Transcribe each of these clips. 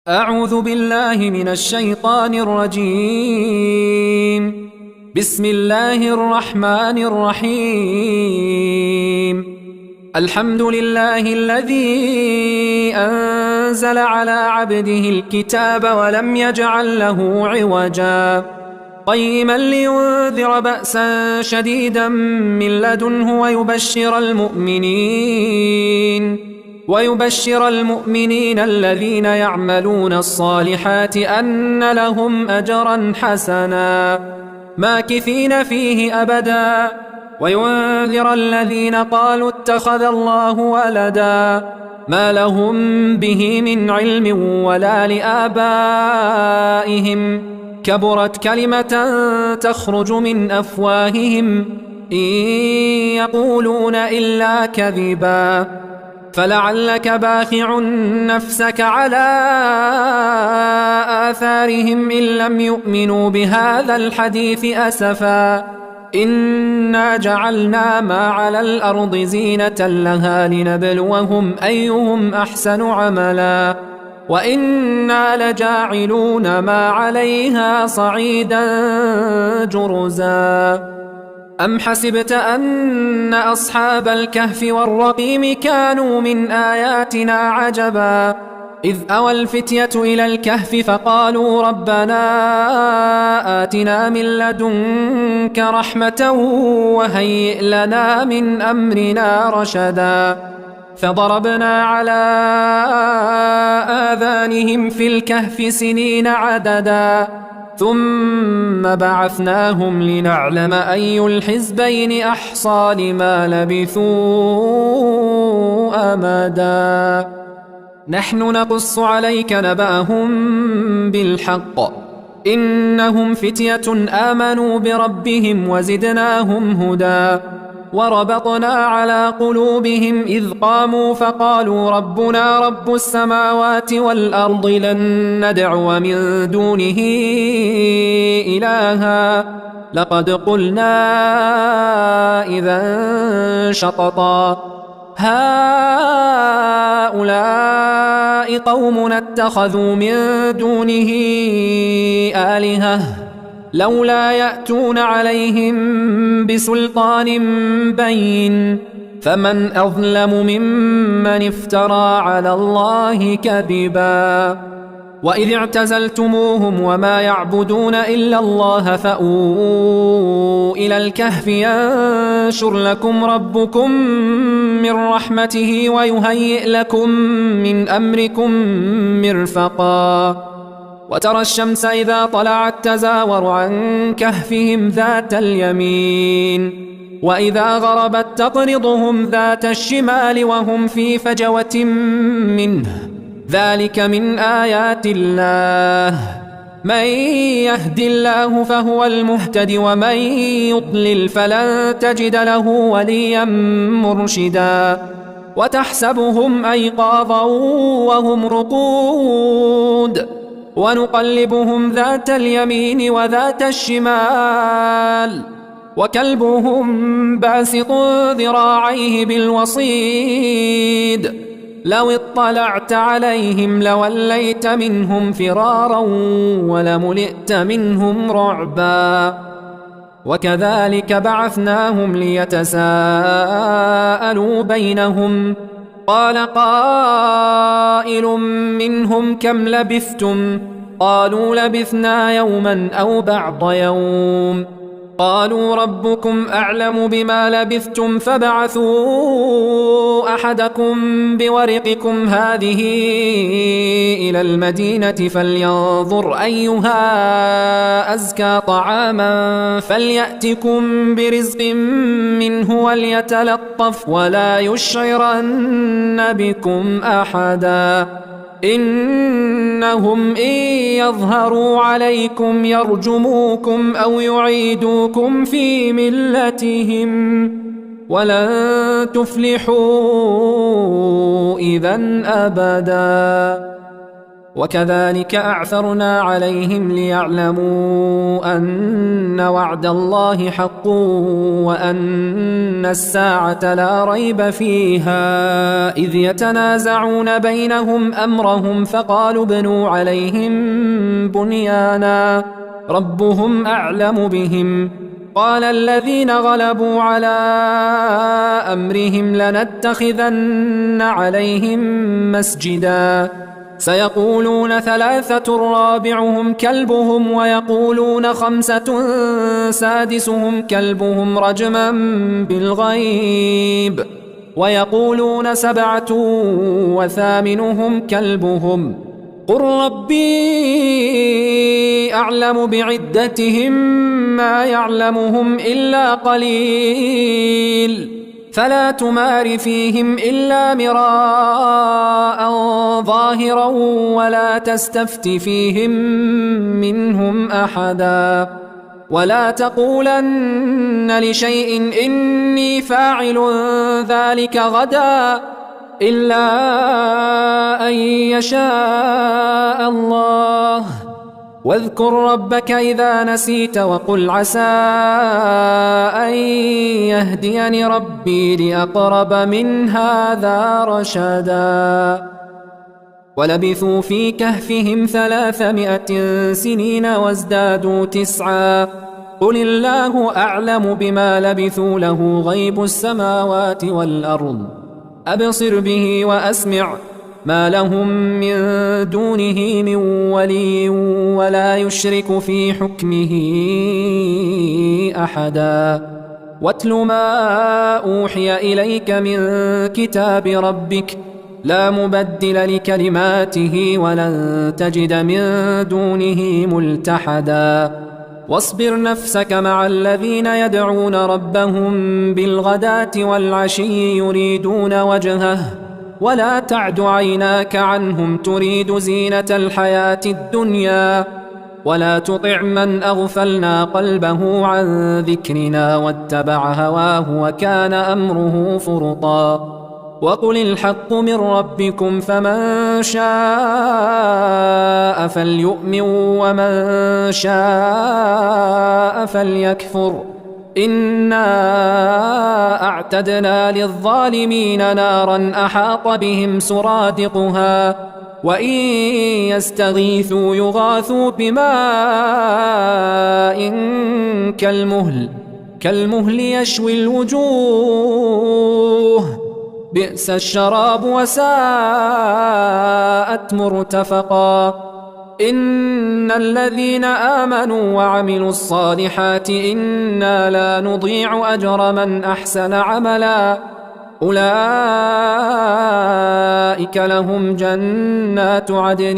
أعوذ بالله من الشيطان الرجيم. بسم الله الرحمن الرحيم. الحمد لله الذي أنزل على عبده الكتاب ولم يجعل له عوجا قيما لينذر بأسا شديدا من لدنه ويبشر المؤمنين الذين يعملون الصالحات أن لهم أجرا حسنا ماكثين فيه أبدا وينذر الذين قالوا اتخذ الله ولدا ما لهم به من علم ولا لآبائهم كبرت كلمة تخرج من أفواههم إن يقولون إلا كذبا فلعلك باخع نفسك على آثارهم إن لم يؤمنوا بهذا الحديث أسفا إنا جعلنا ما على الأرض زينة لها لنبلوهم أيهم أحسن عملا وإنا لجاعلون ما عليها صعيدا جرزا أم حسبت أن أصحاب الكهف والرقيم كانوا من آياتنا عجبا إذ أوى الفتية إلى الكهف فقالوا ربنا آتنا من لدنك رحمة وهيئ لنا من أمرنا رشدا فضربنا على آذانهم في الكهف سنين عددا ثم بعثناهم لنعلم أي الحزبين أحصى لما لبثوا أمدا نحن نقص عليك نبأهم بالحق إنهم فتية آمنوا بربهم وزدناهم هدى وربطنا على قلوبهم إذ قاموا فقالوا ربنا رب السماوات والأرض لن ندعو من دونه إلها لقد قلنا إذا شططا هؤلاء قومنا اتخذوا من دونه آلهة لولا يأتون عليهم بسلطان بين فمن أظلم ممن افترى على الله كذبا وإذ اعتزلتموهم وما يعبدون إلا الله فأووا إلى الكهف ينشر لكم ربكم من رحمته ويهيئ لكم من أمركم مرفقا وترى الشمس إذا طلعت تزاور عن كهفهم ذات اليمين وإذا غربت تقرضهم ذات الشمال وهم في فجوة منه ذلك من آيات الله من يهد الله فهو المهتد ومن يضلل فلن تجد له وليا مرشدا وتحسبهم أيقاظا وهم رقود ونقلبهم ذات اليمين وذات الشمال وكلبهم باسط ذراعيه بالوصيد لو اطلعت عليهم لوليت منهم فرارا ولملئت منهم رعبا وكذلك بعثناهم ليتساءلوا بينهم قال قائل منهم كم لبثتم قالوا لبثنا يوما أو بعض يوم قالوا ربكم أعلم بما لبثتم فابعثوا أحدكم بورقكم هذه إلى المدينة فلينظر أيها أزكى طعاما فليأتكم برزق منه وليتلطف ولا يشعرن بكم أحدا إنهم إن يظهروا عليكم يرجموكم أو يعيدوكم في ملتهم ولن تفلحوا إذا أبدا وكذلك أعثرنا عليهم ليعلموا أن وعد الله حق وأن الساعة لا ريب فيها إذ يتنازعون بينهم أمرهم فقالوا ابنوا عليهم بنيانا ربهم أعلم بهم قال الذين غلبوا على أمرهم لنتخذن عليهم مسجدا سيقولون 3 رابعهم كلبهم ويقولون 5 سادسهم كلبهم رجما بالغيب ويقولون 7 وثامنهم كلبهم قل ربي أعلم بعدتهم ما يعلمهم إلا قليل فلا تمار فيهم إلا مراء ظاهرا ولا تستفت فيهم منهم أحدا ولا تقولن لشيء إني فاعل ذلك غدا إلا أن يشاء الله واذكر ربك إذا نسيت وقل عسى أن يهديني ربي لأقرب من هذا رشدا ولبثوا في كهفهم 300 سنين وازدادوا 9 قل الله أعلم بما لبثوا له غيب السماوات والأرض أبصر به وأسمع ما لهم من دونه من ولي ولا يشرك في حكمه أحدا واتل ما أوحي إليك من كتاب ربك لا مبدل لكلماته ولن تجد من دونه ملتحدا واصبر نفسك مع الذين يدعون ربهم بالغداة والعشي يريدون وجهه ولا تعد عيناك عنهم تريد زينة الحياة الدنيا ولا تطع من أغفلنا قلبه عن ذكرنا واتبع هواه وكان أمره فرطا وقل الحق من ربكم فمن شاء فليؤمن ومن شاء فليكفر إنا أعتدنا للظالمين نارا أحاط بهم سرادقها وإن يستغيثوا يغاثوا بماء كالمهل يشوي الوجوه بئس الشراب وساءت مرتفقا إن الذين آمنوا وعملوا الصالحات إنا لا نضيع أجر من أحسن عملا أولئك لهم جنات عدن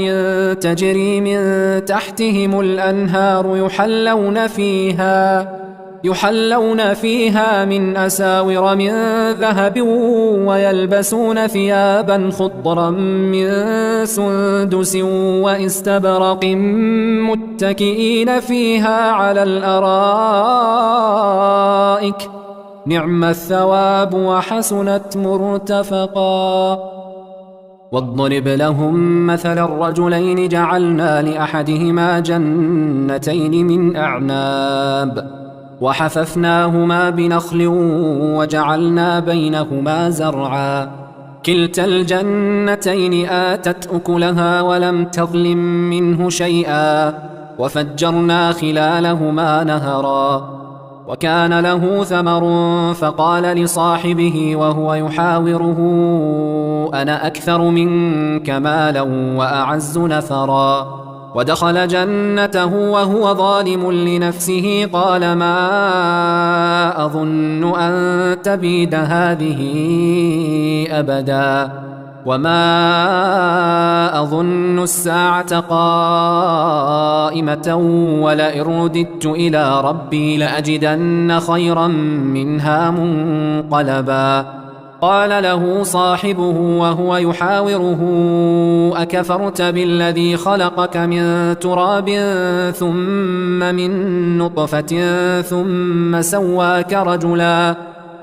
تجري من تحتهم الأنهار يحلون فيها من أساور من ذهب ويلبسون ثيابا خضرا من سندس واستبرق متكئين فيها على الأرائك نعم الثواب وحسنت مرتفقا واضرب لهم مثل الرجلين جعلنا لأحدهما جنتين من أعناب وحففناهما بنخل وجعلنا بينهما زرعا كلتا الجنتين آتت أكلها ولم تظلم منه شيئا وفجرنا خلالهما نهرا وكان له ثمر فقال لصاحبه وهو يحاوره أنا أكثر منك مالا وأعز نفرا ودخل جنته وهو ظالم لنفسه قال ما أظن أن تبيد هذه أبدا وما أظن الساعة قائمة ولئن رددت إلى ربي لأجدن خيرا منها منقلبا قال له صاحبه وهو يحاوره أكفرت بالذي خلقك من تراب ثم من نطفة ثم سواك رجلا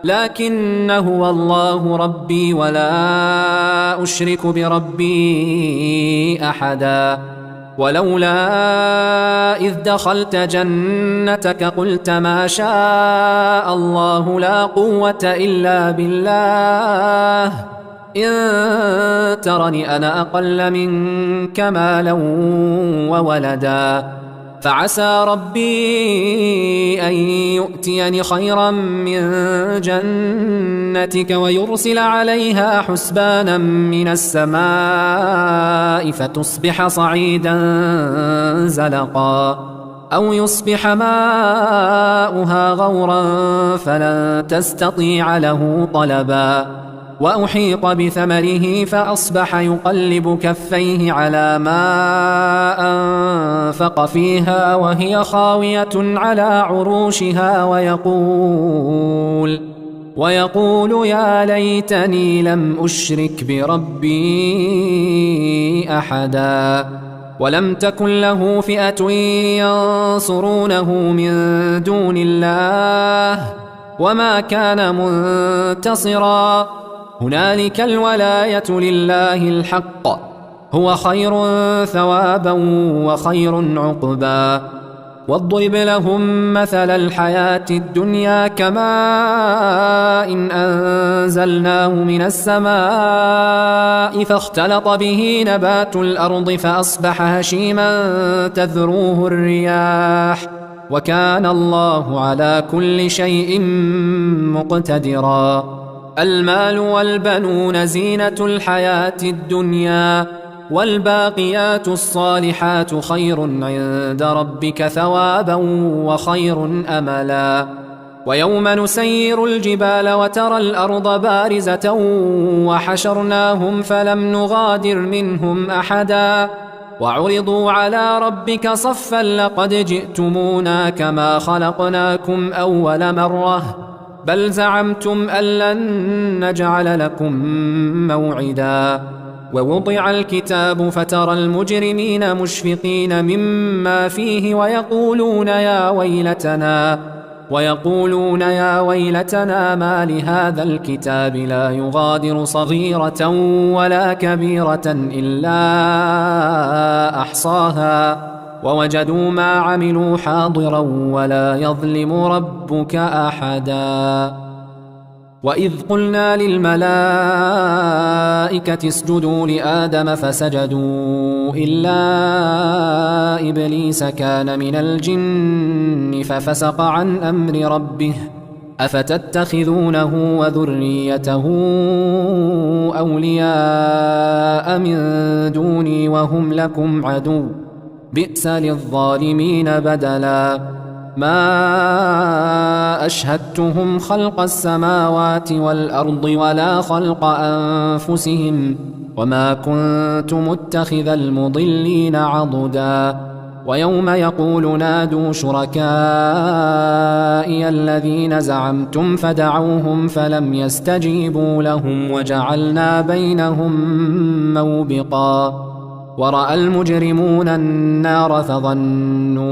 لكن هو الله ربي ولا أشرك بربي أحدا. ولولا إذ دخلت جنتك قلت ما شاء الله لا قوة إلا بالله إن ترني أنا أقل منك مالا وولدا فعسى ربي أن يؤتيني خيرا من جنتك ويرسل عليها حسبانا من السماء فتصبح صعيدا زلقا أو يصبح ماؤها غورا فلن تستطيع له طلبا وأحيط بثمره فأصبح يقلب كفيه على ما أنفق فيها وهي خاوية على عروشها ويقول يا ليتني لم أشرك بربي أحدا. ولم تكن له فئة ينصرونه من دون الله وما كان منتصرا هنالك الولاية لله الحق هو خير ثوابا وخير عقبا. واضرب لهم مثل الحياة الدنيا كماء إن أنزلناه من السماء فاختلط به نبات الأرض فأصبح هشيما تذروه الرياح وكان الله على كل شيء مقتدرا. المال والبنون زينة الحياة الدنيا والباقيات الصالحات خير عند ربك ثوابا وخير أملا. ويوم نسير الجبال وترى الأرض بارزة وحشرناهم فلم نغادر منهم أحدا وعرضوا على ربك صفا لقد جئتمونا كما خلقناكم أول مرة بل زعمتم أن لن نجعل لكم موعدا. ووضع الكتاب فترى المجرمين مشفقين مما فيه ويقولون يا ويلتنا ما لهذا الكتاب لا يغادر صغيرة ولا كبيرة إلا أحصاها ووجدوا ما عملوا حاضرا ولا يظلم ربك أحدا. وإذ قلنا للملائكة اسجدوا لآدم فسجدوا إلا إبليس كان من الجن ففسق عن أمر ربه أفتتخذونه وذريته أولياء من دوني وهم لكم عدو بئس للظالمين بدلا. ما أشهدتهم خلق السماوات والأرض ولا خلق أنفسهم وما كنت متخذ المضلين عضدا. ويوم يقول نادوا شركائي الذين زعمتم فدعوهم فلم يستجيبوا لهم وجعلنا بينهم موبقا. ورأى المجرمون النار فظنوا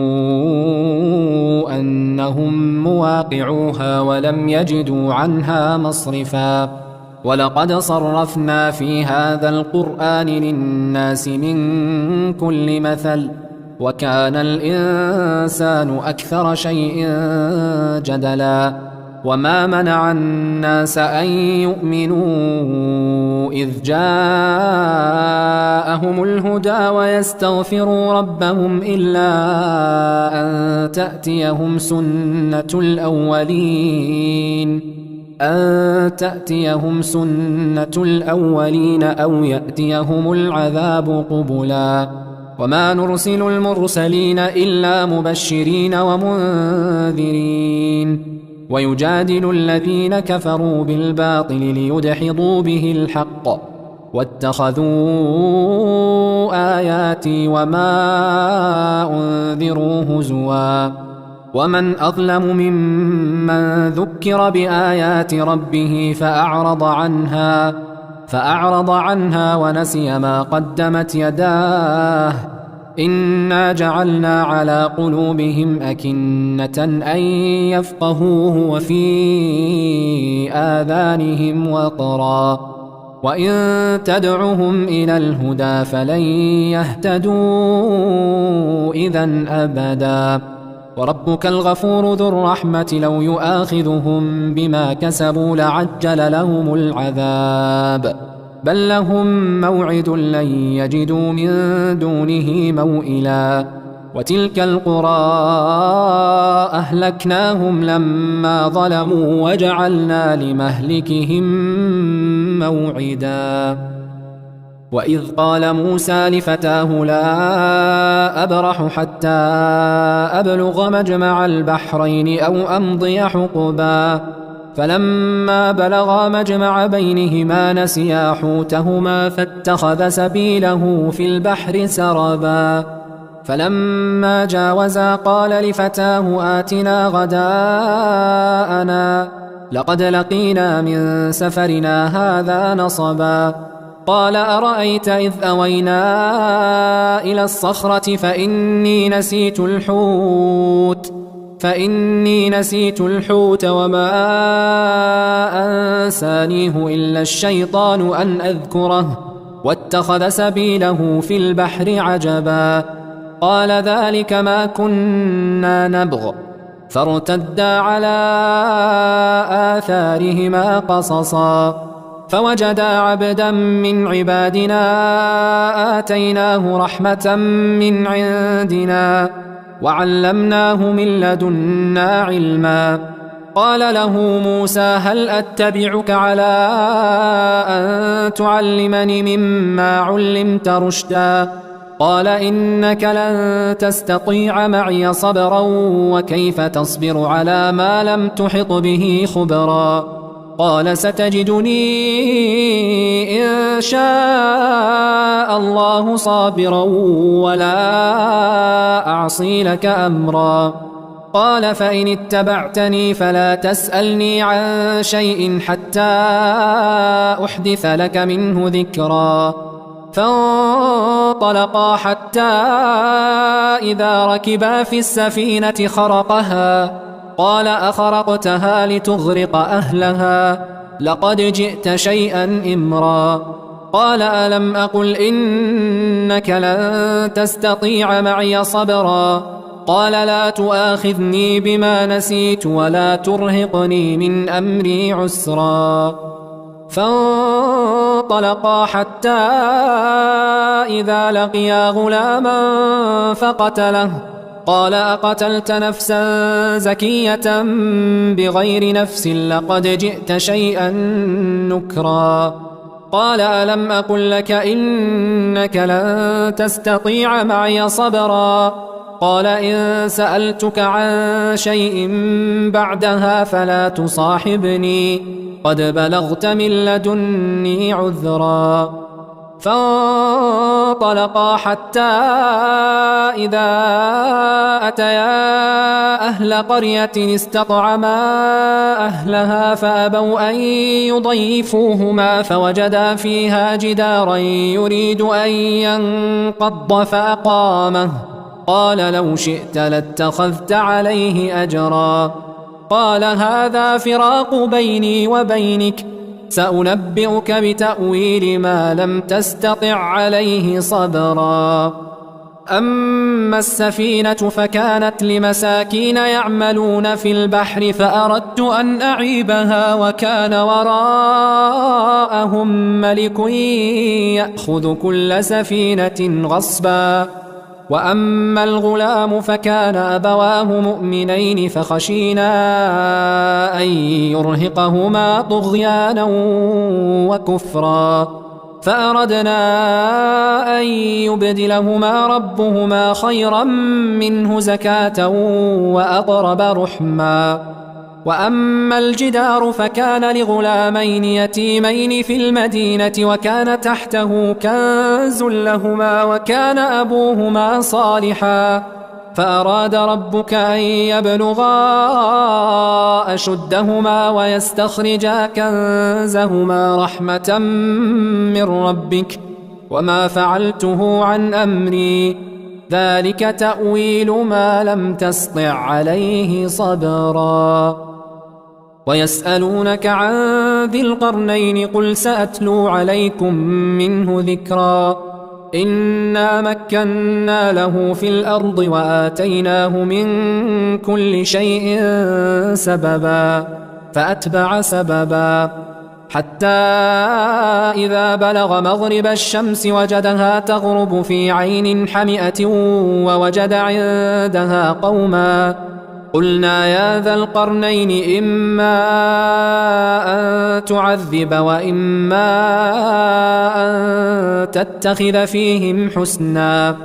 أنهم مواقعوها ولم يجدوا عنها مصرفا. ولقد صرفنا في هذا القرآن للناس من كل مثل وكان الإنسان أكثر شيء جدلا. وما منع الناس أن يؤمنوا إذ جاءهم الهدى ويستغفروا ربهم إلا أن تأتيهم سنة الأولين أو يأتيهم العذاب قبلا. وما نرسل المرسلين إلا مبشرين ومنذرين ويجادل الذين كفروا بالباطل ليدحضوا به الحق واتخذوا آياتي وما أنذروا هزوا. ومن أظلم ممن ذكر بآيات ربه فأعرض عنها ونسي ما قدمت يداه إنا جعلنا على قلوبهم أكنة أن يفقهوه وفي آذانهم وقرا وإن تدعهم إلى الهدى فلن يهتدوا إذن أبدا وربك الغفور ذو الرحمة لو يؤاخذهم بما كسبوا لعجل لهم العذاب بل لهم موعد لن يجدوا من دونه موئلا وتلك القرى أهلكناهم لما ظلموا وجعلنا لمهلكهم موعدا وإذ قال موسى لفتاه لا أبرح حتى أبلغ مجمع البحرين أو أمضي حقبا فلما بلغا مجمع بينهما نسيا حوتهما فاتخذ سبيله في البحر سربا فلما جاوزا قال لفتاه آتنا غداءنا لقد لقينا من سفرنا هذا نصبا قال أرأيت إذ أوينا إلى الصخرة فإني نسيت الحوت وما أنسانيه إلا الشيطان أن أذكره واتخذ سبيله في البحر عجبا قال ذلك ما كنا نبغ فارتدا على آثارهما قصصا فوجدا عبدا من عبادنا آتيناه رحمة من عندنا وعلمناه من لدنا علما قال له موسى هل أتبعك على أن تعلمني مما علمت رشدا قال إنك لن تستطيع معي صبرا وكيف تصبر على ما لم تحط به خبرا قال ستجدني إن شاء الله صابرا ولا أعصي لك أمرا قال فإن اتبعتني فلا تسألني عن شيء حتى أحدث لك منه ذكرا فانطلقا حتى إذا ركبا في السفينة خرقها قال أخرقتها لتغرق أهلها لقد جئت شيئا إمرا قال ألم أقل إنك لن تستطيع معي صبرا قال لا تؤاخذني بما نسيت ولا ترهقني من أمري عسرا فانطلقا حتى إذا لقيا غلاما فقتله قال أقتلت نفسا زكية بغير نفس لقد جئت شيئا نكرا قال ألم أقل لك إنك لن تستطيع معي صبرا قال إن سألتك عن شيء بعدها فلا تصاحبني قد بلغت من لدني عذرا فانطلقا حتى إذا أتيا أهل قرية استطعما أهلها فأبوا أن يضيفوهما فوجدا فيها جدارا يريد أن ينقض فأقامه قال لو شئت لاتخذت عليه أجرا قال هذا فراق بيني وبينك سأنبئك بتأويل ما لم تستطع عليه صبرا أما السفينة فكانت لمساكين يعملون في البحر فأردت أن أعيبها وكان وراءهم ملك يأخذ كل سفينة غصبا وأما الغلام فكان أبواه مؤمنين فخشينا أن يرهقهما طغيانا وكفرا فأردنا أن يبدلهما ربهما خيرا منه زكاة وأقرب رحما وأما الجدار فكان لغلامين يتيمين في المدينة وكان تحته كنز لهما وكان أبوهما صالحا فأراد ربك أن يبلغا أشدهما ويستخرجا كنزهما رحمة من ربك وما فعلته عن أمري ذلك تأويل ما لم تسطع عليه صبرا ويسألونك عن ذي القرنين قل سأتلو عليكم منه ذكرا إنا مكنا له في الأرض وآتيناه من كل شيء سببا فأتبع سببا حتى إذا بلغ مغرب الشمس وجدها تغرب في عين حمئة ووجد عندها قوما قلنا يا ذا القرنين إما أن تعذب وإما أن تتخذ فيهم حسنا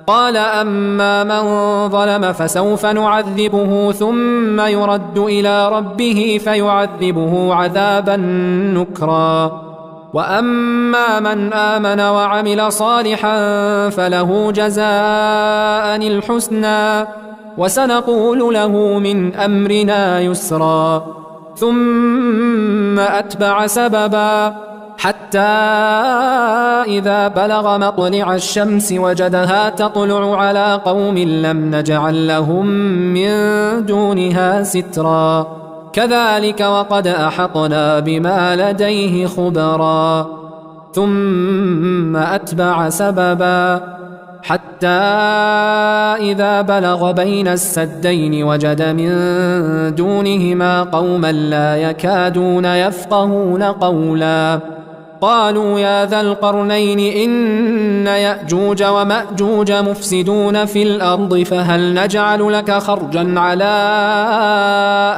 قال أما من ظلم فسوف نعذبه ثم يرد إلى ربه فيعذبه عذابا نكرا وأما من آمن وعمل صالحا فله جزاء الحسنى وسنقول له من أمرنا يسرا ثم أتبع سببا حتى إذا بلغ مطلع الشمس وجدها تطلع على قوم لم نجعل لهم من دونها سترا كذلك وقد أحطنا بما لديه خبرا ثم أتبع سببا حتى إذا بلغ بين السدين وجد من دونهما قوما لا يكادون يفقهون قولا قالوا يا ذا القرنين إن يأجوج ومأجوج مفسدون في الأرض فهل نجعل لك خرجا على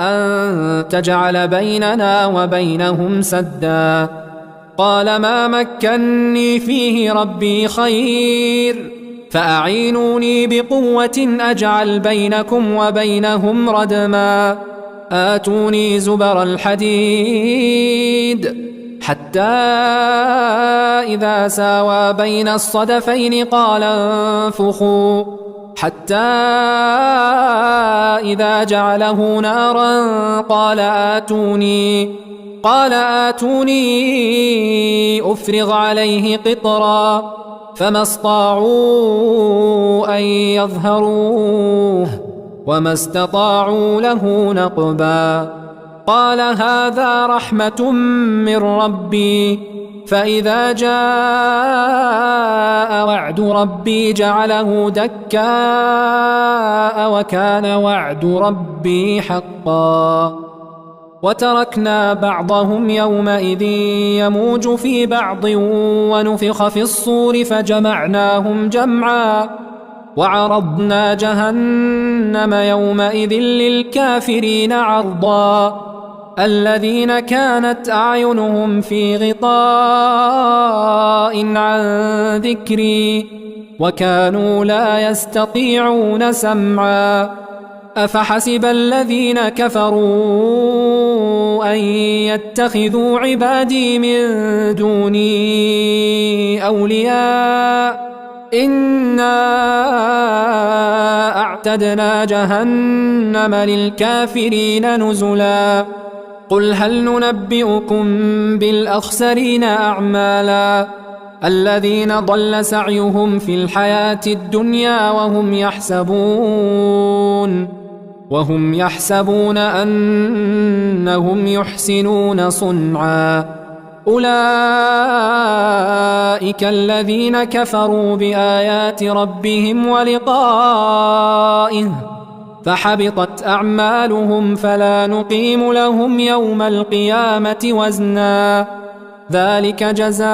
أن تجعل بيننا وبينهم سدا قال ما مكني فيه ربي خير فأعينوني بقوة أجعل بينكم وبينهم ردما آتوني زبر الحديد حتى إذا ساوى بين الصدفين قال انفخوا حتى إذا جعله نارا قال آتوني أفرغ عليه قطرا فما استطاعوا أن يظهروه وما استطاعوا له نقبا قال هذا رحمة من ربي فإذا جاء وعد ربي جعله دكاء وكان وعد ربي حقا وتركنا بعضهم يومئذ يموج في بعض ونفخ في الصور فجمعناهم جمعا وعرضنا جهنم يومئذ للكافرين عرضا الذين كانت أعينهم في غطاء عن ذكري وكانوا لا يستطيعون سمعا أفحسب الذين كفروا أن يتخذوا عبادي من دوني أولياء إنا أعتدنا جهنم للكافرين نزلا قل هل ننبئكم بالأخسرين أعمالا الذين ضل سعيهم في الحياة الدنيا وهم يحسبون أنهم يحسنون صنعا أولئك الذين كفروا بآيات ربهم ولقائه فحبطت أعمالهم فلا نقيم لهم يوم القيامة وزنا ذلك جزاؤهم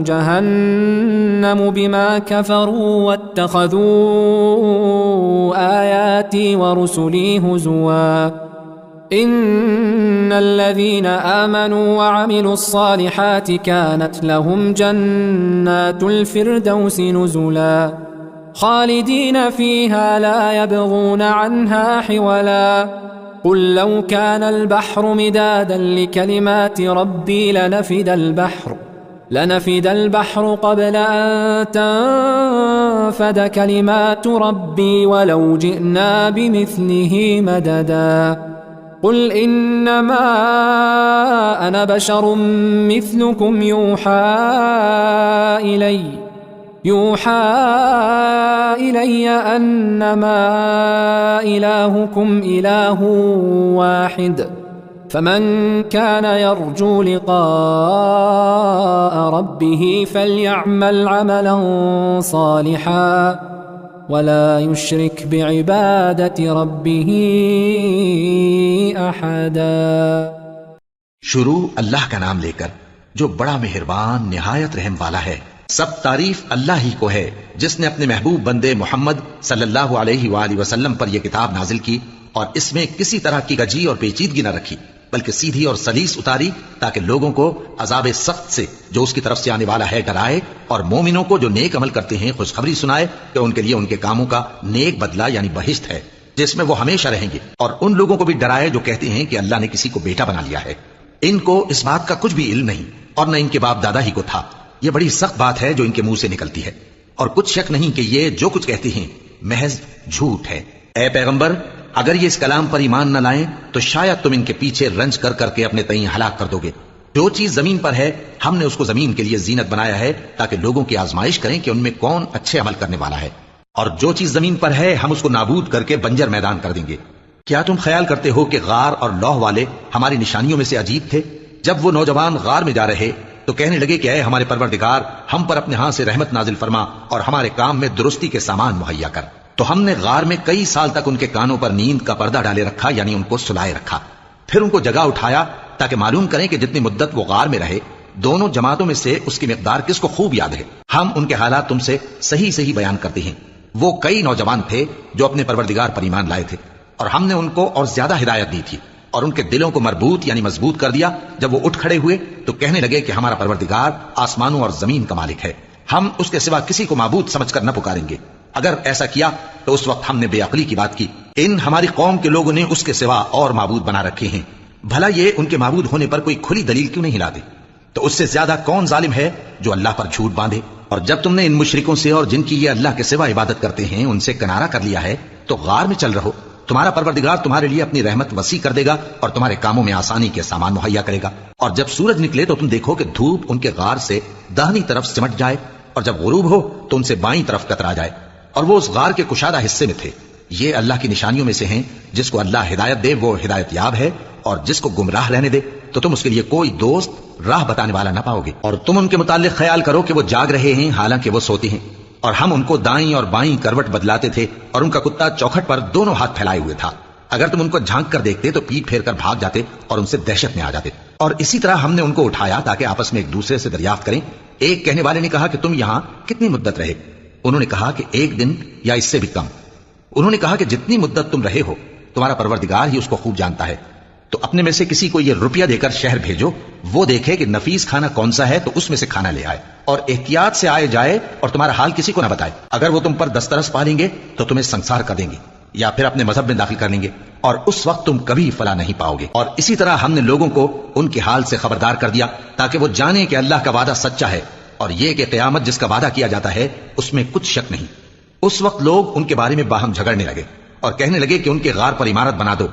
جهنم بما كفروا واتخذوا آياتي ورسلي هزوا إن الذين آمنوا وعملوا الصالحات كانت لهم جنات الفردوس نزلا خالدين فيها لا يبغون عنها حولا قل لو كان البحر مدادا لكلمات ربي لنفد البحر قبل أن تنفد كلمات ربي ولو جئنا بمثله مددا قل إنما أنا بشر مثلكم يوحى إلي يوحى إلي أنما إلهكم إله واحد فمن كان يرجو لقاء ربه فليعمل عملا صالحا ولا يشرك بعبادة ربه أحدا۔ شروع اللہ کا نام لے کر جو بڑا مہربان نہایت رحم والا ہے۔ سب تعریف اللہ ہی کو ہے جس نے اپنے محبوب بندے محمد صلی اللہ علیہ وآلہ وسلم پر یہ کتاب نازل کی اور اس میں کسی طرح کی گجی اور پیچیدگی نہ رکھی بلکہ سیدھی اور سلیس اتاری تاکہ لوگوں کو عذاب سخت سے جو اس کی طرف سے آنے والا ہے ڈرائے اور مومنوں کو جو نیک عمل کرتے ہیں خوشخبری سنائے کہ ان کے لیے ان کے کاموں کا نیک بدلہ یعنی بہشت ہے جس میں وہ ہمیشہ رہیں گے، اور ان لوگوں کو بھی ڈرائے جو کہتے ہیں کہ اللہ نے کسی کو بیٹا بنا لیا ہے۔ ان کو اس بات کا کچھ بھی علم نہیں اور نہ ان کے باپ دادا ہی کو تھا۔ یہ بڑی سخت بات ہے جو ان کے منہ سے نکلتی ہے، اور کچھ شک نہیں کہ یہ جو کچھ کہتے ہیں محض جھوٹ ہے۔ اے پیغمبر، اگر یہ اس کلام پر ایمان نہ لائیں تو شاید تم ان کے پیچھے رنج کر کر کے اپنے تئیں ہلاک کر دو گے۔ جو چیز زمین پر ہے ہم نے اس کو زمین کے لیے زینت بنایا ہے تاکہ لوگوں کی آزمائش کریں کہ ان میں کون اچھے عمل کرنے والا ہے، اور جو چیز زمین پر ہے ہم اس کو نابود کر کے بنجر میدان کر دیں گے۔ کیا تم خیال کرتے ہو کہ غار اور لوح والے ہماری نشانیوں میں سے عجیب تھے؟ جب وہ نوجوان غار میں جا رہے تو کہنے لگے کہ اے ہمارے پروردگار، ہم پر اپنے ہاں سے رحمت نازل فرما اور ہمارے کام میں درستی کے سامان مہیا کر۔ تو ہم نے غار میں کئی سال تک ان کے کانوں پر نیند کا پردہ ڈالے رکھا، یعنی ان کو سلائے رکھا، پھر ان کو جگہ اٹھایا تاکہ معلوم کریں کہ جتنی مدت وہ غار میں رہے دونوں جماعتوں میں سے اس کی مقدار کس کو خوب یاد ہے۔ ہم ان کے حالات تم سے صحیح صحیح بیان کرتے ہیں۔ وہ کئی نوجوان تھے جو اپنے پروردگار پر ایمان لائے تھے، اور ہم نے ان کو اور زیادہ ہدایت دی تھی اور ان کے دلوں کو مربوط یعنی مضبوط کر دیا۔ جب وہ اٹھ کھڑے ہوئے تو کہنے لگے کہ ہمارا پروردگار آسمانوں اور زمین کا مالک ہے، ہم اس کے سوا کسی کو معبود سمجھ کر نہ پکاریں گے۔ اگر ایسا کیا تو اس وقت ہم نے بے عقلی کی بات کی۔ ان ہماری قوم کے لوگوں نے اس کے سوا اور معبود بنا رکھے ہیں، بھلا یہ ان کے معبود ہونے پر کوئی کھلی دلیل کیوں نہیں لاتے؟ تو اس سے زیادہ کون ظالم ہے جو اللہ پر جھوٹ باندھے؟ اور جب تم نے ان مشرکوں سے اور جن کی یہ اللہ کے سوا عبادت کرتے ہیں ان سے کنارہ کر لیا ہے تو غار میں چل رہو، تمہارا پروردگار تمہارے لیے اپنی رحمت وسیع کر دے گا اور تمہارے کاموں میں آسانی کے سامان مہیا کرے گا۔ اور جب سورج نکلے تو تم دیکھو کہ دھوپ ان کے غار سے داہنی طرف سمٹ جائے، اور جب غروب ہو تو ان سے بائیں طرف کترا جائے، اور وہ اس غار کے کشادہ حصے میں تھے۔ یہ اللہ کی نشانیوں میں سے ہیں، جس کو اللہ ہدایت دے وہ ہدایت یاب ہے، اور جس کو گمراہ رہنے دے تو تم اس کے لیے کوئی دوست راہ بتانے والا نہ پاؤ گے۔ اور تم ان کے متعلق خیال کرو کہ وہ جاگ رہے ہیں حالانکہ وہ سوتے ہیں، اور ہم ان کو دائیں اور بائیں کروٹ بدلاتے تھے، اور ان کا کتا چوکھٹ پر دونوں ہاتھ پھیلائے ہوئے تھا۔ اگر تم ان کو جھانک کر دیکھتے تو پیٹ پھیر کر بھاگ جاتے اور ان سے دہشت میں آ جاتے۔ اور اسی طرح ہم نے ان کو اٹھایا تاکہ آپس میں ایک دوسرے سے دریافت کریں۔ ایک کہنے والے نے کہا کہ تم یہاں کتنی مدت رہے؟ انہوں نے کہا کہ 1 دن یا اس سے بھی کم۔ انہوں نے کہا کہ جتنی مدت تم رہے ہو تمہارا پروردگار ہی اس کو خوب جانتا ہے، تو اپنے میں سے کسی کو یہ روپیہ دے کر شہر بھیجو، وہ دیکھے کہ نفیس کھانا کون سا ہے تو اس میں سے کھانا لے آئے، اور احتیاط سے آئے جائے اور تمہارا حال کسی کو نہ بتائے۔ اگر وہ تم پر دسترس پالیں گے تو تمہیں سنسار کر دیں گے یا پھر اپنے مذہب میں داخل کر لیں گے، اور اس وقت تم کبھی فلاح نہیں پاؤ گے۔ اور اسی طرح ہم نے لوگوں کو ان کے حال سے خبردار کر دیا تاکہ وہ جانیں کہ اللہ کا وعدہ سچا ہے، اور یہ کہ قیامت جس کا وعدہ کیا جاتا ہے اس میں کچھ شک نہیں۔ اس وقت لوگ ان کے بارے میں باہم جھگڑنے لگے اور کہنے لگے کہ ان کے غار پر عمارت بنا دو۔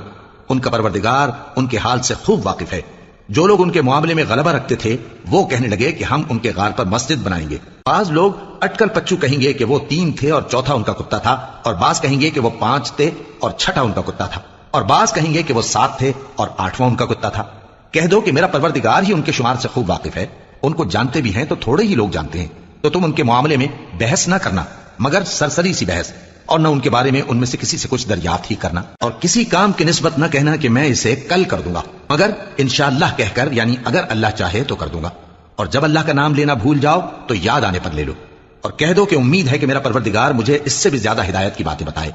ان کا پروردگار ان کے حال سے خوب واقف ہے۔ جو لوگ ان کے معاملے میں غلبہ رکھتے تھے وہ کہنے لگے کہ ہم ان کے غار پر مسجد بنائیں گے۔ بعض لوگ اٹکل پچو کہیں گے کہ وہ 3 تھے اور چوتھا ان کا کتا تھا، اور بعض کہیں گے کہ وہ 5 تھے اور چھٹا ان کا کتا تھا، اور بعض کہیں گے کہ وہ 7 تھے اور 8واں ان کا کتا تھا۔ کہہ دو کہ میرا پروردگار ہی ان کے شمار سے خوب واقف ہے، ان کو جانتے بھی ہیں تو تھوڑے ہی لوگ جانتے ہیں۔ تو تم ان کے معاملے میں بحث نہ کرنا مگر سرسری سی بحث، اور نہ ان کے بارے میں ان میں سے کسی سے کچھ دریافت ہی کرنا، اور کسی کام کی نسبت نہ کہنا کہ میں اسے کل کر دوں گا، مگر انشاءاللہ کہہ کر، یعنی اگر اللہ چاہے تو کر دوں گا۔ اور جب اللہ کا نام لینا بھول جاؤ تو یاد آنے پر لے لو، اور کہہ دو کہ امید ہے کہ میرا پروردگار مجھے اس سے بھی زیادہ ہدایت کی باتیں بتائے۔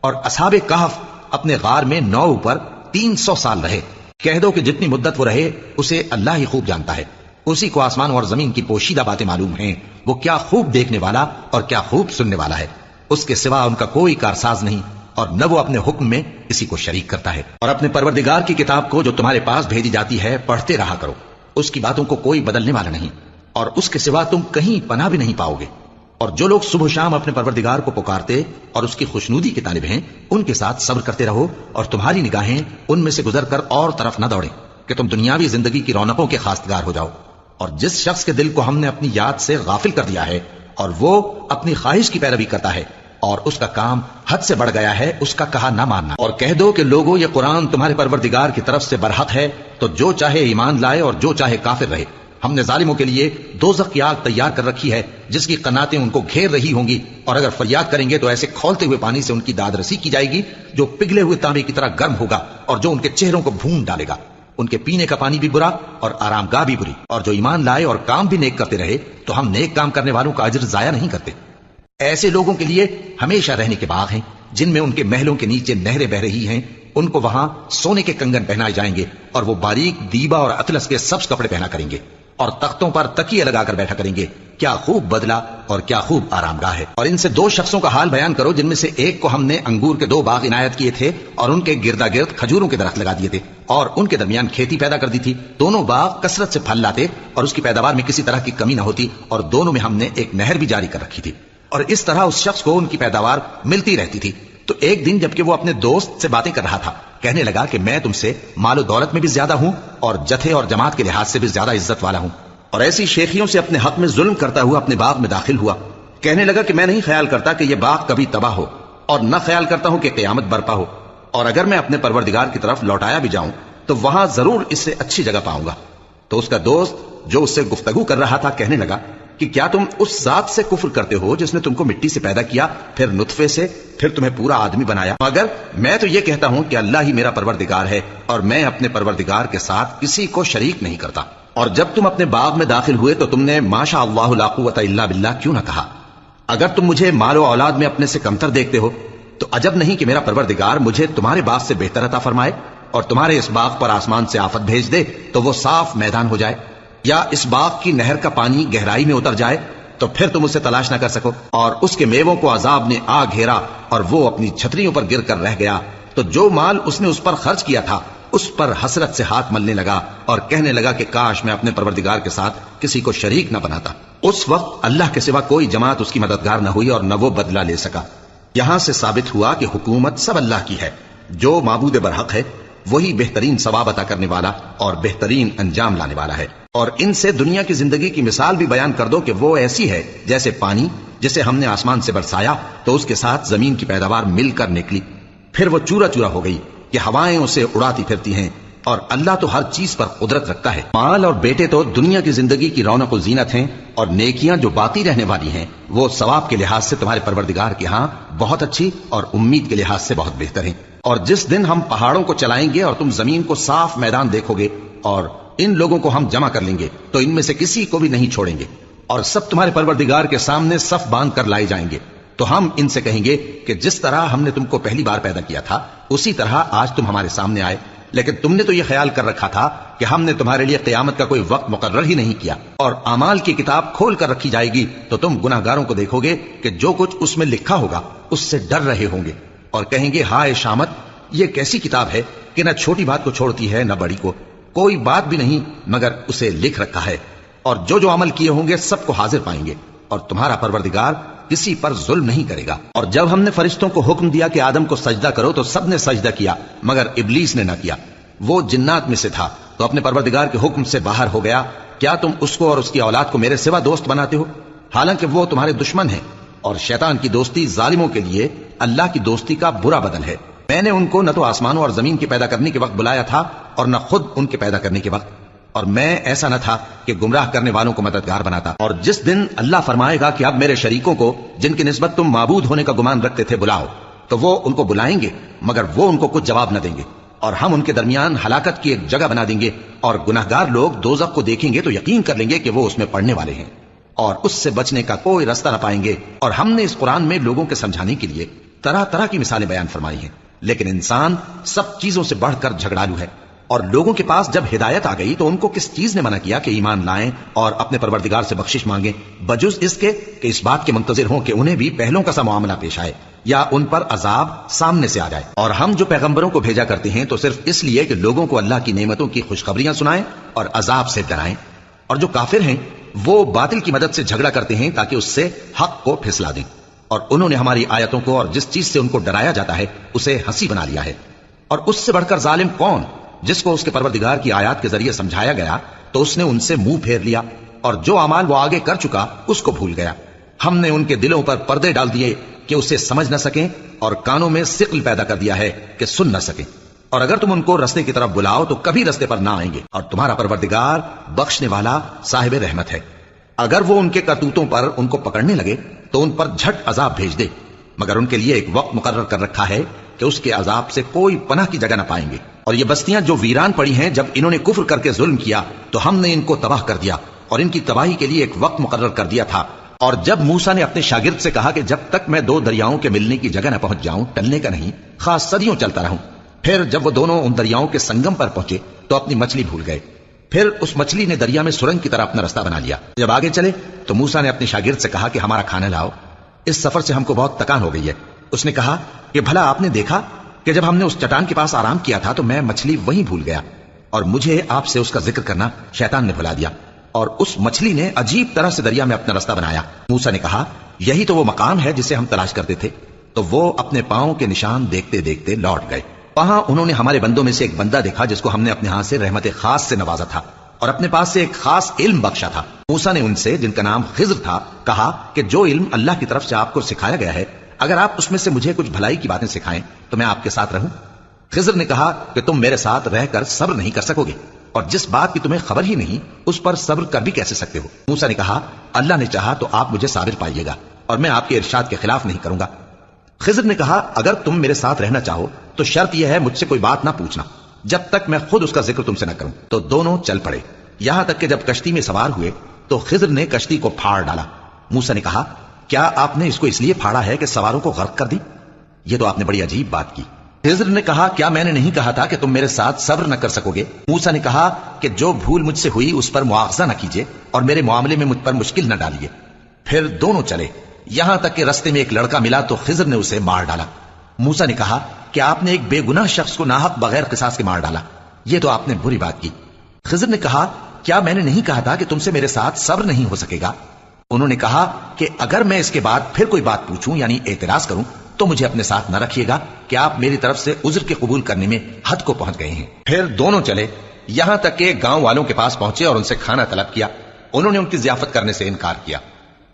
اور اصحاب کہف اپنے غار میں 9 اوپر 300 سال رہے۔ کہہ دو کہ جتنی مدت وہ رہے اسے اللہ ہی خوب جانتا ہے، اسی کو آسمان اور زمین کی پوشیدہ باتیں معلوم ہیں، وہ کیا خوب دیکھنے والا اور کیا خوب سننے والا ہے۔ اس کے سوا ان کا کوئی کارساز نہیں، اور نہ وہ اپنے حکم میں کسی کو شریک کرتا ہے۔ اور اپنے پروردگار کی کتاب کو جو تمہارے پاس بھیجی جاتی ہے پڑھتے رہا کرو، اس کی باتوں کو کوئی بدلنے والا نہیں، اور اس کے سوا تم کہیں پناہ بھی نہیں پاؤ گے۔ اور جو لوگ صبح و شام اپنے پروردگار کو پکارتے اور اس کی خوشنودی کے طالب ہیں ان کے ساتھ صبر کرتے رہو، اور تمہاری نگاہیں ان میں سے گزر کر اور طرف نہ دوڑیں کہ تم دنیاوی زندگی کی رونقوں کے خواستگار ہو جاؤ۔ اور جس شخص کے دل کو ہم نے اپنی یاد سے غافل کر دیا ہے اور وہ اپنی خواہش کی پیروی کرتا ہے اور اس کا کام حد سے بڑھ گیا ہے اس کا کہا نہ ماننا. اور کہہ دو کہ لوگوں یہ قرآن تمہارے پروردگار کی طرف سے برحق ہے، تو جو چاہے ایمان لائے اور جو چاہے کافر رہے. ہم نے ظالموں کے لیے دوزخ کی آگ تیار کر رکھی ہے جس کی قناتیں ان کو گھیر رہی ہوں گی، اور اگر فریاد کریں گے تو ایسے کھولتے ہوئے پانی سے ان کی داد رسی کی جائے گی جو پگھلے ہوئے تانبے کی طرح گرم ہوگا اور جو ان کے چہروں کو بھون ڈالے گا. ان کے پینے کا پانی بھی برا اور آرام گاہ بھی بری. اور جو ایمان لائے اور کام بھی نیک کرتے رہے تو ہم نیک کام کرنے والوں کا اجر ضائع نہیں کرتے. ایسے لوگوں کے لیے ہمیشہ رہنے کے باغ ہیں جن میں ان کے محلوں کے نیچے نہریں بہ رہی ہیں. ان کو وہاں سونے کے کنگن پہنائے جائیں گے اور وہ باریک دیبا اور اطلس کے سبز کپڑے پہنا کریں گے اور تختوں پر تکیے لگا کر بیٹھا کریں گے. کیا خوب بدلہ اور کیا خوب آرام گاہ ہے. اور ان سے دو شخصوں کا حال بیان کرو جن میں سے ایک کو ہم نے انگور کے 2 باغ عنایت کیے تھے اور ان کے گردا گرد کھجوروں کے درخت لگا دیے تھے اور ان کے درمیان کھیتی پیدا کر دی تھی. دونوں باغ کثرت سے پھل لاتے اور اس کی پیداوار میں کسی طرح کی کمی نہ ہوتی، اور دونوں میں ہم نے ایک نہر بھی جاری کر رکھی تھی. اور اس طرح اس شخص کو ان کی پیداوار ملتی رہتی تھی. تو ایک دن جبکہ وہ اپنے دوست سے باتیں کر رہا تھا، کہنے لگا کہ میں تم سے مال و دولت میں بھی زیادہ ہوں اور جتھے اور جماعت کے لحاظ سے بھی زیادہ عزت والا ہوں. اور ایسی شیخیوں سے اپنے حق میں ظلم کرتا ہوا اپنے باغ میں داخل ہوا. کہنے لگا کہ میں نہیں خیال کرتا کہ یہ باغ کبھی تباہ ہو، اور نہ خیال کرتا ہوں کہ قیامت برپا ہو، اور اگر میں اپنے پروردگار کی طرف لوٹایا بھی جاؤں تو وہاں ضرور اس سے اچھی جگہ پاؤں گا. تو اس کا دوست جو اس سے گفتگو کر رہا تھا کہنے لگا کہ کیا تم اس ذات سے کفر کرتے ہو جس نے تم کو مٹی سے پیدا کیا، پھر نطفے سے، پھر تمہیں پورا آدمی بنایا؟ مگر میں تو یہ کہتا ہوں کہ اللہ ہی میرا پروردگار ہے اور میں اپنے پروردگار کے ساتھ کسی کو شریک نہیں کرتا. اور جب تم اپنے باغ میں داخل ہوئے تو تم نے ماشاء اللہ لا قوت الا باللہ کیوں نہ کہا؟ اگر تم مجھے مال و اولاد میں اپنے سے کمتر دیکھتے ہو تو عجب نہیں کہ میرا پروردگار مجھے تمہارے باغ سے بہتر عطا فرمائے اور تمہارے اس باغ پر آسمان سے آفت بھیج دے تو وہ صاف میدان ہو جائے، یا اس باغ کی نہر کا پانی گہرائی میں اتر جائے تو پھر تم اسے تلاش نہ کر سکو، اور اس کے میووں کو عذاب نے آ گھیرا اور وہ اپنی چھتریوں پر گر کر رہ گیا. تو جو مال اس نے اس پر خرچ کیا تھا اس پر حسرت سے ہاتھ ملنے لگا اور کہنے لگا کہ کاش میں اپنے پروردگار کے ساتھ کسی کو شریک نہ بناتا. اس وقت اللہ کے سوا کوئی جماعت اس کی مددگار نہ ہوئی اور نہ وہ بدلہ لے سکا. یہاں سے ثابت ہوا کہ حکومت سب اللہ کی ہے. جو معبود برحق ہے وہی بہترین ثواب عطا کرنے والا اور بہترین انجام لانے والا ہے. اور ان سے دنیا کی زندگی کی مثال بھی بیان کر دو کہ وہ ایسی ہے جیسے پانی جسے ہم نے آسمان سے برسایا تو اس کے ساتھ زمین کی پیداوار مل کر نکلی، پھر وہ چورا چورا ہو گئی کہ ہوائیں اسے اڑاتی پھرتی ہیں. اور اللہ تو ہر چیز پر قدرت رکھتا ہے. مال اور بیٹے تو دنیا کی زندگی کی رونق و زینت ہیں، اور نیکیاں جو باقی رہنے والی ہیں وہ ثواب کے لحاظ سے تمہارے پروردگار کے ہاں بہت اچھی اور امید کے لحاظ سے بہت بہتر ہیں. اور جس دن ہم پہاڑوں کو چلائیں گے اور تم زمین کو صاف میدان دیکھو گے اور ان لوگوں کو ہم جمع کر لیں گے تو ان میں سے کسی کو بھی نہیں چھوڑیں گے، اور سب تمہارے پروردگار کے سامنے صف باندھ کر لائے جائیں گے. تو ہم ان سے کہیں گے کہ جس طرح ہم نے تم کو پہلی بار پیدا کیا تھا اسی طرح آج تم ہمارے سامنے آئے، لیکن تم نے تو یہ خیال کر رکھا تھا کہ ہم نے تمہارے لیے قیامت کا کوئی وقت مقرر ہی نہیں کیا. اور اعمال کی کتاب کھول کر رکھی جائے گی تو تم گناہگاروں کو دیکھو گے کہ جو کچھ اس میں لکھا ہوگا اس سے ڈر رہے ہوں گے اور کہیں گے ہائے شامت، یہ کیسی کتاب ہے کہ نہ چھوٹی بات کو چھوڑتی ہے نہ بڑی کو، کوئی بات بھی نہیں مگر اسے لکھ رکھا ہے. اور جو عمل کیے ہوں گے سب کو حاضر پائیں گے، اور تمہارا پروردگار کسی پر ظلم نہیں کرے گا. اور جب ہم نے فرشتوں کو حکم دیا کہ آدم کو سجدہ کرو تو سب نے سجدہ کیا مگر ابلیس نے نہ کیا. وہ جنات میں سے تھا تو اپنے پروردگار کے حکم سے باہر ہو گیا. کیا تم اس کو اور اس کی اولاد کو میرے سوا دوست بناتے ہو حالانکہ وہ تمہارے دشمن ہیں؟ اور شیطان کی دوستی ظالموں کے لیے اللہ کی دوستی کا برا بدل ہے. میں نے ان کو نہ تو آسمانوں اور زمین کے پیدا کرنے کے وقت بلایا تھا اور نہ خود ان کے پیدا کرنے کے وقت، اور میں ایسا نہ تھا کہ گمراہ کرنے والوں کو مددگار بناتا. اور جس دن اللہ فرمائے گا کہ اب میرے شریکوں کو جن کی نسبت تم معبود ہونے کا گمان رکھتے تھے بلاؤ، تو وہ ان کو بلائیں گے مگر وہ ان کو کچھ جواب نہ دیں گے، اور ہم ان کے درمیان ہلاکت کی ایک جگہ بنا دیں گے. اور گناہگار لوگ دوزخ کو دیکھیں گے تو یقین کر لیں گے کہ وہ اس میں پڑنے والے ہیں اور اس سے بچنے کا کوئی راستہ نہ پائیں گے. اور ہم نے اس قرآن میں لوگوں کے سمجھانے کے لیے طرح طرح کی مثالیں بیان فرمائی ہیں، لیکن انسان سب چیزوں سے بڑھ کر جھگڑالو ہے. اور لوگوں کے پاس جب ہدایت آ گئی تو ان کو کس چیز نے منع کیا کہ ایمان لائیں اور اپنے پروردگار سے بخشش مانگیں، بجز اس کے کہ اس بات کے منتظر ہوں کہ انہیں بھی پہلوں کا سا معاملہ پیش آئے یا ان پر عذاب سامنے سے آ جائے. اور ہم جو پیغمبروں کو بھیجا کرتے ہیں تو صرف اس لیے کہ لوگوں کو اللہ کی نعمتوں کی خوشخبریاں سنائیں اور عذاب سے ڈرائیں. اور جو کافر ہیں وہ باطل کی مدد سے جھگڑا کرتے ہیں تاکہ اس سے حق کو پھسلا دیں، اور انہوں نے ہماری آیتوں کو اور جس چیز سے ان کو ڈرایا جاتا ہے اسے ہنسی بنا لیا ہے. اور اس سے بڑھ کر ظالم کون جس کو اس کے پروردگار کی آیات کے ذریعے سمجھایا گیا تو اس نے ان سے منہ پھیر لیا، اور جو اعمال وہ آگے کر چکا اس کو بھول گیا. ہم نے ان کے دلوں پر پردے ڈال دیے کہ اسے سمجھ نہ سکیں اور کانوں میں ثقل پیدا کر دیا ہے کہ سن نہ سکیں، اور اگر تم ان کو رستے کی طرف بلاؤ تو کبھی رستے پر نہ آئیں گے، اور تمہارا پروردگار بخشنے والا صاحب رحمت ہے۔ اگر وہ ان کے کرتوتوں پر ان کو پکڑنے لگے تو ان پر جھٹ عذاب بھیج دے، مگر ان کے لیے ایک وقت مقرر کر رکھا ہے کہ اس کے عذاب سے کوئی پناہ کی جگہ نہ پائیں گے۔ اور یہ بستیاں جو ویران پڑی ہیں، جب انہوں نے کفر کر کے ظلم کیا تو ہم نے ان کو تباہ کر دیا اور ان کی تباہی کے لیے ایک وقت مقرر کر دیا تھا۔ اور جب موسیٰ نے اپنے شاگرد سے کہا کہ جب تک میں دو دریاؤں کے ملنے کی جگہ نہ پہنچ جاؤں ٹلنے کا نہیں، خاص صدیوں چلتا رہوں، پھر جب وہ دونوں ان دریاؤں کے سنگم پر پہنچے تو اپنی مچھلی بھول گئے، پھر اس مچھلی نے دریا میں سرنگ کی طرح اپنا رستہ بنا لیا۔ جب آگے چلے تو موسیٰ نے اپنے شاگرد سے کہا کہ ہمارا کھانا لاؤ، اس سفر سے ہم کو بہت تکان ہو گئی ہے۔ اس نے کہا کہ بھلا آپ نے دیکھا کہ جب ہم نے اس چٹان کے پاس آرام کیا تھا تو میں مچھلی وہیں بھول گیا، اور مجھے آپ سے اس کا ذکر کرنا شیطان نے بھلا دیا، اور اس مچھلی نے عجیب طرح سے دریا میں اپنا رستہ بنایا۔ موسیٰ نے کہا یہی تو وہ مقام ہے جسے ہم تلاش کرتے تھے۔ تو وہ اپنے پاؤں کے نشان دیکھتے دیکھتے لوٹ گئے۔ وہاں انہوں نے ہمارے بندوں میں سے ایک بندہ دیکھا جس کو ہم نے اپنے ہاتھ سے رحمت خاص سے نوازا تھا اور اپنے پاس سے ایک خاص علم بخشا تھا۔ موسیٰ نے ان سے، جن کا نام خضر تھا، کہا کہ جو علم اللہ کی طرف سے آپ کو سکھایا گیا ہے، اگر آپ اس میں سے مجھے کچھ بھلائی کی باتیں سکھائیں تو میں آپ کے ساتھ رہوں۔ خضر نے کہا کہ تم میرے ساتھ رہ کر صبر نہیں کر سکو گے، اور جس بات کی تمہیں خبر ہی نہیں اس پر صبر کر بھی کیسے سکتے ہو؟ موسیٰ نے کہا اللہ نے چاہا تو آپ مجھے صابر پائیے گا اور میں آپ کے ارشاد کے خلاف نہیں کروں گا۔ خضر نے کہا اگر تم میرے ساتھ رہنا چاہو تو شرط یہ ہے مجھ سے کوئی بات نہ پوچھنا جب تک میں خود اس کا ذکر تم سے نہ کروں۔ تو دونوں چل پڑے، یہاں تک کہ جب کشتی میں سوار ہوئے تو خضر نے کشتی کو پھاڑ ڈالا۔ موسیٰ نے کہا کیا آپ نے اس کو اس لیے پھاڑا ہے کہ سواروں کو غرق کر دی؟ یہ تو آپ نے بڑی عجیب بات کی۔ خضر نے کہا کیا میں نے نہیں کہا تھا کہ تم میرے ساتھ صبر نہ کر سکو گے؟ موسیٰ نے کہا کہ جو بھول مجھ سے ہوئی اس پر مواخذہ نہ کیجیے اور میرے معاملے میں مجھ پر مشکل نہ ڈالیے۔ پھر دونوں چلے، یہاں تک کہ رستے میں ایک لڑکا ملا تو خضر نے اسے مار ڈالا۔ موسیٰ نے کہا کہ آپ نے ایک بے گناہ شخص کو ناحق بغیر قصاص کے مار ڈالا، یہ تو آپ نے بری بات کی۔ خضر نے کہا کیا میں نے نہیں کہا تھا کہ تم سے میرے ساتھ صبر نہیں ہو سکے گا؟ انہوں نے کہا کہ اگر میں اس کے بعد پھر کوئی بات پوچھوں یعنی اعتراض کروں تو مجھے اپنے ساتھ نہ رکھیے گا کہ آپ میری طرف سے عذر کے قبول کرنے میں حد کو پہنچ گئے ہیں۔ پھر دونوں چلے، یہاں تک کہ گاؤں والوں کے پاس پہنچے اور ان سے کھانا طلب کیا۔ انہوں نے ان کی ضیافت کرنے سے انکار کیا۔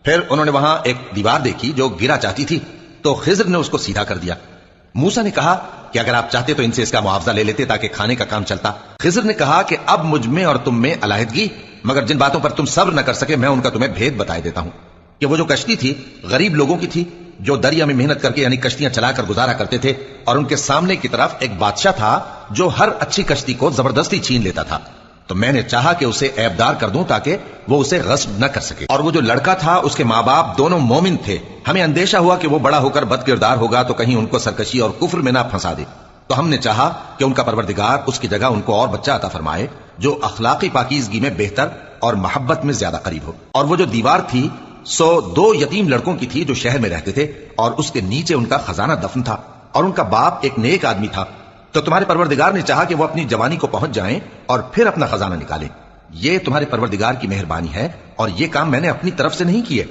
پھر انہوں نے وہاں ایک دیوار دیکھی جو گرا چاہتی تھی تو خضر نے اس کو سیدھا کر دیا۔ موسیٰ نے کہا کہ اگر آپ چاہتے تو ان سے اس کا معاوضہ لے لیتے تاکہ کھانے کا کام چلتا۔ خضر نے کہا کہ اب مجھ میں اور تم میں علیحدگی، مگر جن باتوں پر تم صبر نہ کر سکے میں ان کا تمہیں بھید بتائے دیتا ہوں کہ وہ جو کشتی تھی غریب لوگوں کی تھی جو دریا میں محنت کر کے یعنی کشتیاں چلا کر گزارا کرتے تھے، اور ان کے سامنے کی طرف ایک بادشاہ تھا جو ہر اچھی کشتی کو زبردستی چھین لیتا تھا، تو میں نے چاہا کہ اسے عیبدار کر دوں تاکہ وہ اسے غصب نہ کر سکے۔ اور وہ جو لڑکا تھا اس کے ماں باپ دونوں مومن تھے، ہمیں اندیشہ ہوا کہ وہ بڑا ہو کر بد کردار ہوگا تو کہیں ان کو سرکشی اور کفر میں نہ پھنسا دے، تو ہم نے چاہا کہ ان کا پروردگار اس کی جگہ ان کو اور بچہ عطا فرمائے جو اخلاقی پاکیزگی میں بہتر اور محبت میں زیادہ قریب ہو۔ اور وہ جو دیوار تھی سو دو یتیم لڑکوں کی تھی جو شہر میں رہتے تھے، اور اس کے نیچے ان کا خزانہ دفن تھا، اور ان کا باپ ایک نیک آدمی تھا۔ تو تمہارے پروردگار نے چاہا کہ وہ اپنی جوانی کو پہنچ جائیں اور پھر اپنا خزانہ نکالیں۔ یہ تمہارے پروردگار کی مہربانی ہے اور یہ کام میں نے اپنی طرف سے نہیں کیے،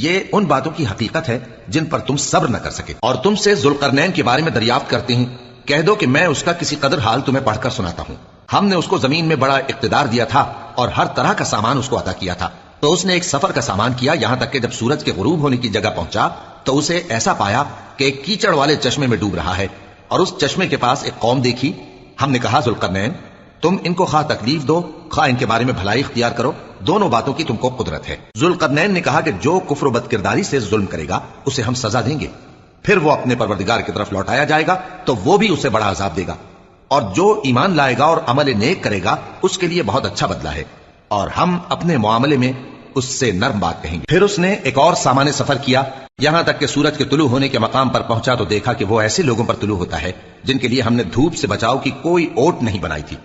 یہ ان باتوں کی حقیقت ہے جن پر تم صبر نہ کر سکے۔ اور تم سے ذوالقرنین کے بارے میں دریافت کرتے ہیں، کہہ دو کہ میں اس کا کسی قدر حال تمہیں پڑھ کر سناتا ہوں۔ ہم نے اس کو زمین میں بڑا اقتدار دیا تھا اور ہر طرح کا سامان اس کو عطا کیا تھا، تو اس نے ایک سفر کا سامان کیا، یہاں تک کہ جب سورج کے غروب ہونے کی جگہ پہنچا تو اسے ایسا پایا کہ ایک کیچڑ والے چشمے میں ڈوب رہا ہے، اور اس چشمے کے پاس ایک قوم دیکھی۔ ہم نے کہا ذوالقرنین تم ان کو خواہ تکلیف دو خواہ ان کے بارے میں بھلائی اختیار کرو، دونوں باتوں کی تم کو قدرت ہے۔ ذوالقرنین نے کہا کہ جو کفر و بد کرداری سے ظلم کرے گا اسے ہم سزا دیں گے، پھر وہ اپنے پروردگار کی طرف لوٹایا جائے گا تو وہ بھی اسے بڑا عذاب دے گا، اور جو ایمان لائے گا اور عمل نیک کرے گا اس کے لیے بہت اچھا بدلہ ہے، اور ہم اپنے معاملے میں اس سے نرم بات کہیں گے۔ پھر اس نے ایک اور سامان سفر کیا، یہاں تک کہ سورج کے طلوع ہونے کے مقام پر پہنچا تو دیکھا کہ وہ ایسے لوگوں پر طلوع ہوتا ہے جن کے لیے ہم نے دھوپ سے بچاؤ کی کوئی اوٹ نہیں بنائی تھی،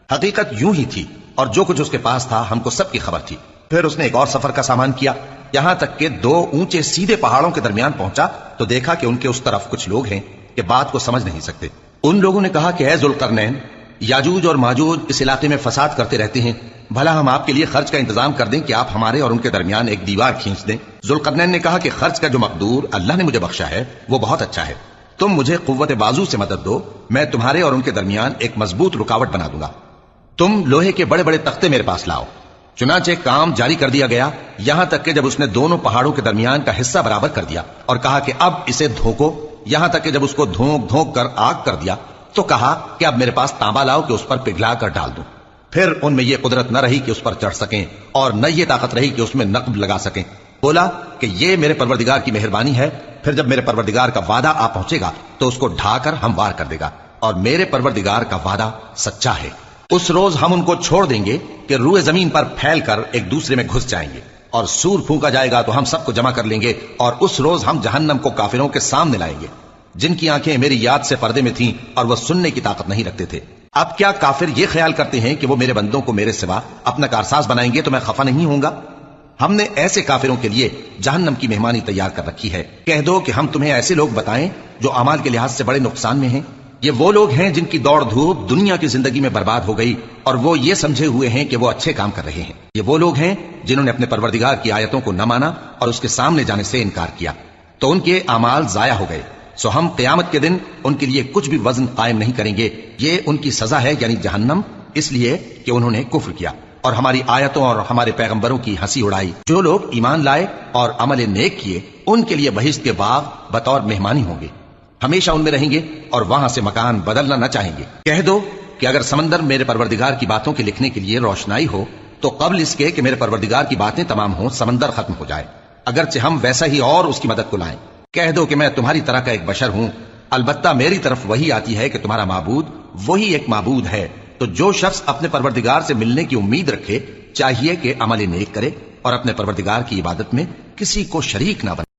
حقیقت یوں ہی تھی، اور جو کچھ اس کے پاس تھا ہم کو سب کی خبر تھی۔ پھر اس نے ایک اور سفر کا سامان کیا، یہاں تک کہ دو اونچے سیدھے پہاڑوں کے درمیان پہنچا تو دیکھا کہ ان کے اس طرف کچھ لوگ ہیں کہ بات کو سمجھ نہیں سکتے۔ ان لوگوں نے کہا کہ اے ذوالقرنین، یاجوج اور ماجوج اس علاقے میں فساد کرتے رہتے ہیں، بھلا ہم آپ کے لیے خرچ کا انتظام کر دیں کہ آپ ہمارے اور ان کے درمیان ایک دیوار کھینچ دیں۔ ذوالقرنین نے کہا کہ خرچ کا جو مقدور اللہ نے مجھے بخشا ہے وہ بہت اچھا ہے، تم مجھے قوت بازو سے مدد دو، میں تمہارے اور ان کے درمیان ایک مضبوط رکاوٹ بنا دوں گا۔ تم لوہے کے بڑے بڑے تختے میرے پاس لاؤ، चुनाचे काम जारी कर दिया गया, यहां तक कि जब उसने दोनों पहाड़ों के दरमियान का हिस्सा बराबर कर दिया और कहा कि अब इसे धोको, यहां तक कि जब उसको धोक धोक कर आग कर दिया तो कहा कि अब मेरे पास तांबा लाओ कि उस पर पिघला कर डाल दूं। फिर उनमें यह कुदरत न रही कि उस पर चढ़ सकें और न ये ताकत रही कि उसमें नक्ब लगा सकें। बोला कि ये मेरे परवरदिगार की मेहरबानी है। फिर जब मेरे परवरदिगार का वादा आ पहुंचेगा तो उसको ढाकर हमवार कर देगा और मेरे परवरदिगार का वादा सच्चा है। उस रोज हम उनको छोड़ देंगे कि रूए जमीन पर फैलकर एक दूसरे में घुस जाएंगे और सूर फूंका जाएगा तो हम सबको जमा कर लेंगे और उस रोज हम जहन्नम को काफिरों के सामने लाएंगे जिनकी आंखें मेरी याद से पर्दे में थीं और वह सुनने की ताकत नहीं रखते थे। अब क्या काफिर ये ख्याल करते हैं कि वो मेरे बंदों को मेरे सिवा अपना कारसाज बनाएंगे तो मैं खफा नहीं होऊंगा? हमने ऐसे काफिरों के लिए जहन्नम की मेहमानी तैयार कर रखी है। कह दो कि हम तुम्हें ऐसे लोग बताएं जो अमाल के लिहाज से बड़े नुकसान में हैं। ये वो लोग हैं जिनकी दौड़ धूप दुनिया की जिंदगी में बर्बाद हो गई और वो ये समझे हुए हैं कि वो अच्छे काम कर रहे हैं। ये वो लोग हैं जिन्होंने अपने परवरदिगार की आयतों को न माना और उसके सामने जाने से इनकार किया, तो उनके अमाल जाया हो गए। सो हम क़यामत के दिन उनके लिए कुछ भी वजन कायम नहीं करेंगे। ये उनकी सजा है यानी जहन्नम, इसलिए कि उन्होंने कुफ्र किया और हमारी आयतों और हमारे पैगंबरों की हंसी उड़ाई। जो लोग ईमान लाए और अमल नेक किए उनके लिए बहिश्त के बाग बतौर मेहमानी होंगे, हमेशा उनमें रहेंगे और वहां से मकान बदलना न चाहेंगे। कह दो कि अगर समंदर मेरे परवरदिगार की बातों के लिखने के लिए रोशनाई हो तो कबल इसके कि मेरे परवरदिगार की बातें तमाम हो समंदर खत्म हो जाए, अगरचे हम वैसा ही और उसकी मदद को लाएं। कह दो कि मैं तुम्हारी तरह का एक बशर हूं, अलबत्ता मेरी तरफ वही आती है कि तुम्हारा माबूद वही एक माबूद है। तो जो शख्स अपने परवरदिगार से मिलने की उम्मीद रखे चाहिए कि अमल नेक करे और अपने परवरदिगार की इबादत में किसी को शरीक ना बने।